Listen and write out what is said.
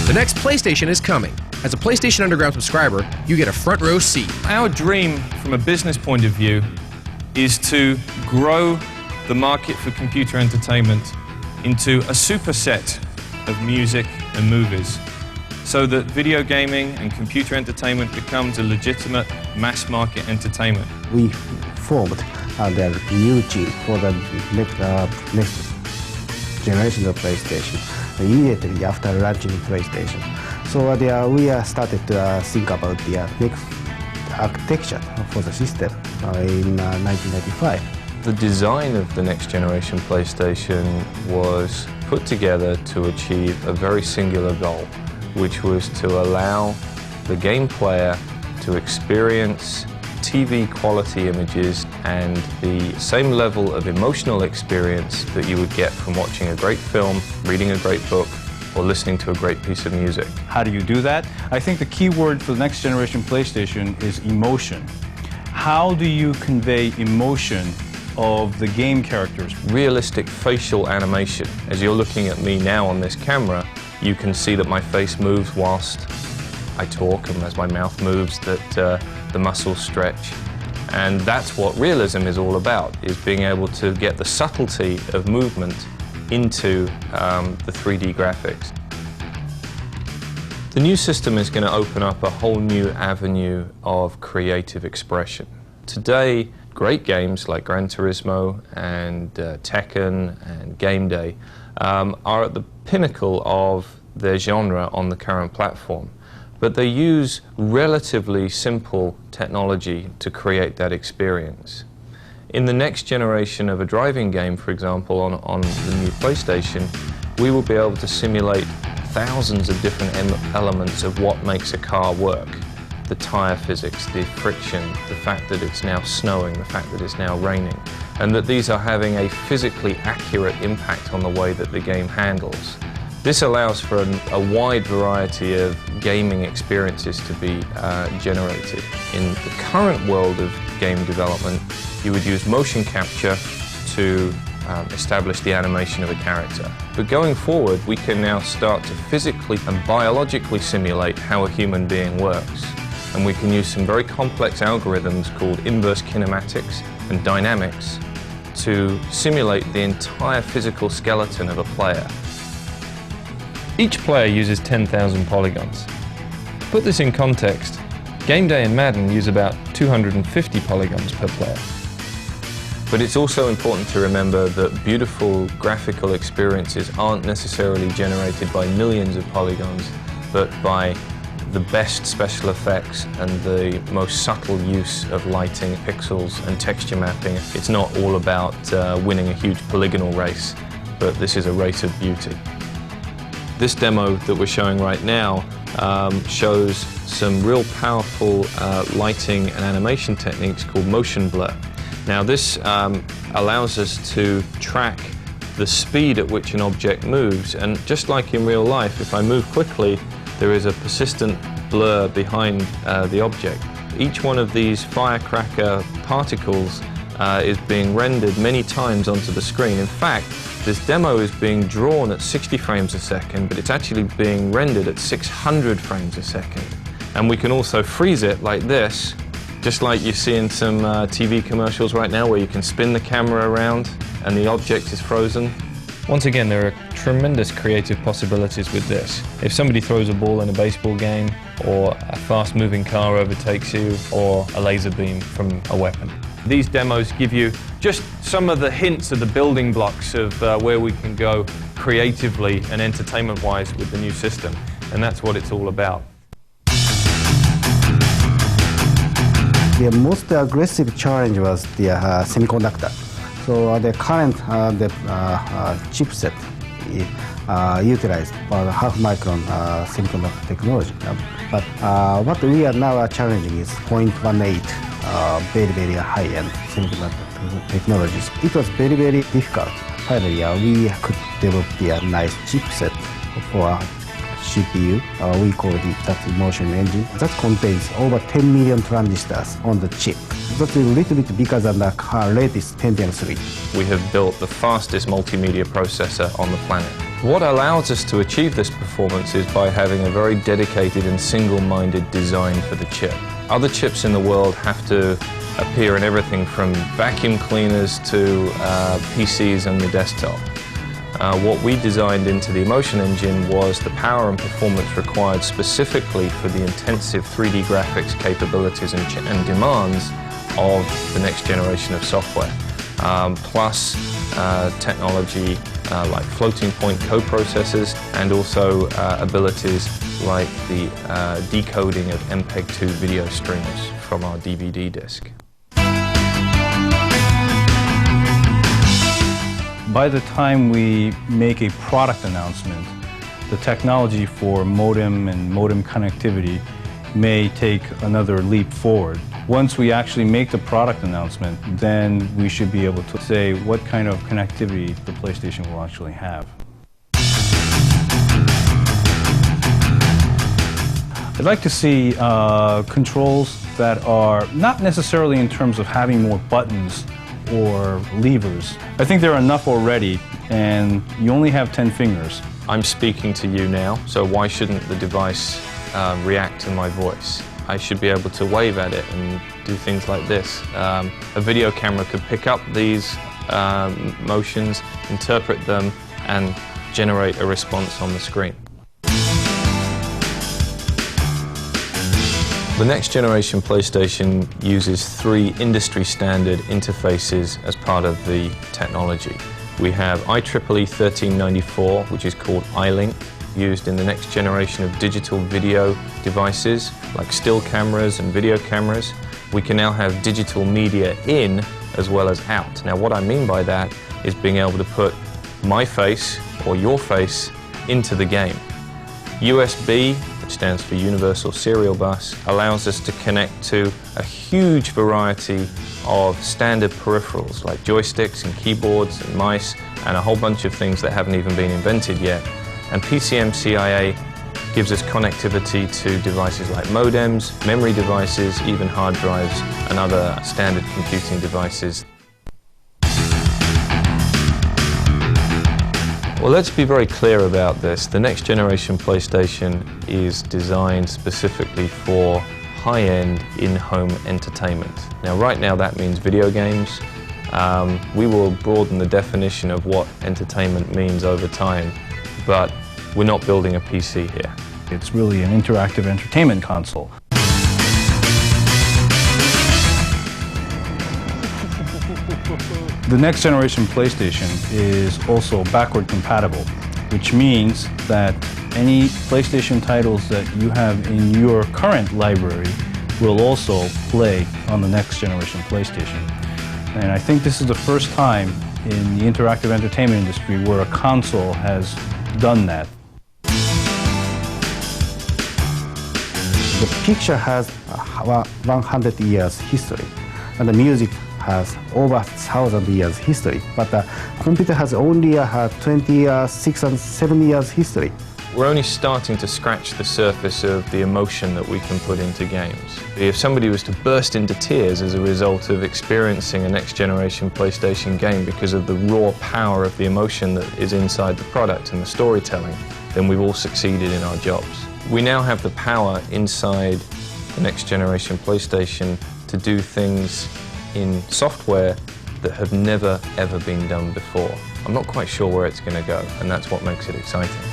The next PlayStation is coming. As a PlayStation Underground subscriber, you get a front row seat. Our dream from a business point of view is to grow the market for computer entertainment into a superset of music and movies, so that video gaming and computer entertainment becomes a legitimate mass market entertainment. We formed the new team for the next generation of PlayStation immediately after launching PlayStation. So we started to think about the next architecture for the system in 1995. The design of the next generation PlayStation was put together to achieve a very singular goal, which was to allow the game player to experience TV quality images and the same level of emotional experience that you would get from watching a great film, reading a great book, or listening to a great piece of music. How do you do that? I think the key word for the next generation PlayStation is emotion. How do you convey emotion of the game characters? Realistic facial animation. As you're looking at me now on this camera, you can see that my face moves whilst I talk, and as my mouth moves, that the muscles stretch. And that's what realism is all about, is being able to get the subtlety of movement into the 3D graphics. The new system is going to open up a whole new avenue of creative expression. Today, great games like Gran Turismo and Tekken and Game Day are at the pinnacle of their genre on the current platform. But they use relatively simple technology to create that experience. In the next generation of a driving game, for example, on the new PlayStation, we will be able to simulate thousands of different elements of what makes a car work. The tire physics, the friction, the fact that it's now snowing, the fact that it's now raining, and that these are having a physically accurate impact on the way that the game handles. This allows for a wide variety of gaming experiences to be generated. In the current world of game development, you would use motion capture to establish the animation of a character. But going forward, we can now start to physically and biologically simulate how a human being works. And we can use some very complex algorithms called inverse kinematics and dynamics to simulate the entire physical skeleton of a player. Each player uses 10,000 polygons. To put this in context, Game Day and Madden use about 250 polygons per player. But it's also important to remember that beautiful graphical experiences aren't necessarily generated by millions of polygons, but by the best special effects and the most subtle use of lighting, pixels and texture mapping. It's not all about winning a huge polygonal race, but this is a race of beauty. This demo that we're showing right now shows some real powerful lighting and animation techniques called motion blur. Now this allows us to track the speed at which an object moves, and just like in real life, if I move quickly, there is a persistent blur behind the object. Each one of these firecracker particles is being rendered many times onto the screen. In fact, this demo is being drawn at 60 frames a second, but it's actually being rendered at 600 frames a second. And we can also freeze it like this, just like you see in some TV commercials right now where you can spin the camera around and the object is frozen. Once again, there are tremendous creative possibilities with this. If somebody throws a ball in a baseball game, or a fast-moving car overtakes you, or a laser beam from a weapon. These demos give you just some of the hints of the building blocks of where we can go creatively and entertainment-wise with the new system, and that's what it's all about. The most aggressive challenge was the semiconductor. So the current chipset utilized half-micron semiconductor technology. But what we are now challenging is 0.18 very high-end semiconductor technologies. It was very difficult. Finally, we could develop the nice chipset for CPU. We call it that immersion engine. That contains over 10 million transistors on the chip. That's a little bit bigger than the latest Pentium 3. We have built the fastest multimedia processor on the planet. What allows us to achieve this performance is by having a very dedicated and single-minded design for the chip. Other chips in the world have to appear in everything from vacuum cleaners to PCs and the desktop. What we designed into the Emotion engine was the power and performance required specifically for the intensive 3D graphics capabilities and demands of the next generation of software, plus technology like floating point coprocessors and also abilities like the decoding of MPEG-2 video streams from our DVD disc. By the time we make a product announcement, the technology for modem and modem connectivity may take another leap forward. Once we actually make the product announcement, then we should be able to say what kind of connectivity the PlayStation will actually have. I'd like to see controls that are not necessarily in terms of having more buttons or levers. I think there are enough already, and you only have 10 fingers. I'm speaking to you now, so why shouldn't the device react to my voice? I should be able to wave at it and do things like this. A video camera could pick up these motions, interpret them, and generate a response on the screen. The next generation PlayStation uses 3 industry standard interfaces as part of the technology. We have IEEE 1394, which is called iLink, used in the next generation of digital video devices like still cameras and video cameras. We can now have digital media in as well as out. Now what I mean by that is being able to put my face or your face into the game. USB, which stands for Universal Serial Bus, allows us to connect to a huge variety of standard peripherals like joysticks and keyboards and mice and a whole bunch of things that haven't even been invented yet. And PCMCIA gives us connectivity to devices like modems, memory devices, even hard drives and other standard computing devices. Well, let's be very clear about this. The next generation PlayStation is designed specifically for high-end in-home entertainment. Now, right now that means video games. We will broaden the definition of what entertainment means over time, but we're not building a PC here. It's really an interactive entertainment console. The next generation PlayStation is also backward compatible, which means that any PlayStation titles that you have in your current library will also play on the next generation PlayStation. And I think this is the first time in the interactive entertainment industry where a console has done that. The picture has 100 years history, and the music has over 1,000 years history, but the computer has only 26 and 7 years history. We're only starting to scratch the surface of the emotion that we can put into games. If somebody was to burst into tears as a result of experiencing a next generation PlayStation game because of the raw power of the emotion that is inside the product and the storytelling, then we've all succeeded in our jobs. We now have the power inside the next generation PlayStation to do things in software that have never ever been done before. I'm not quite sure where it's going to go, and that's what makes it exciting.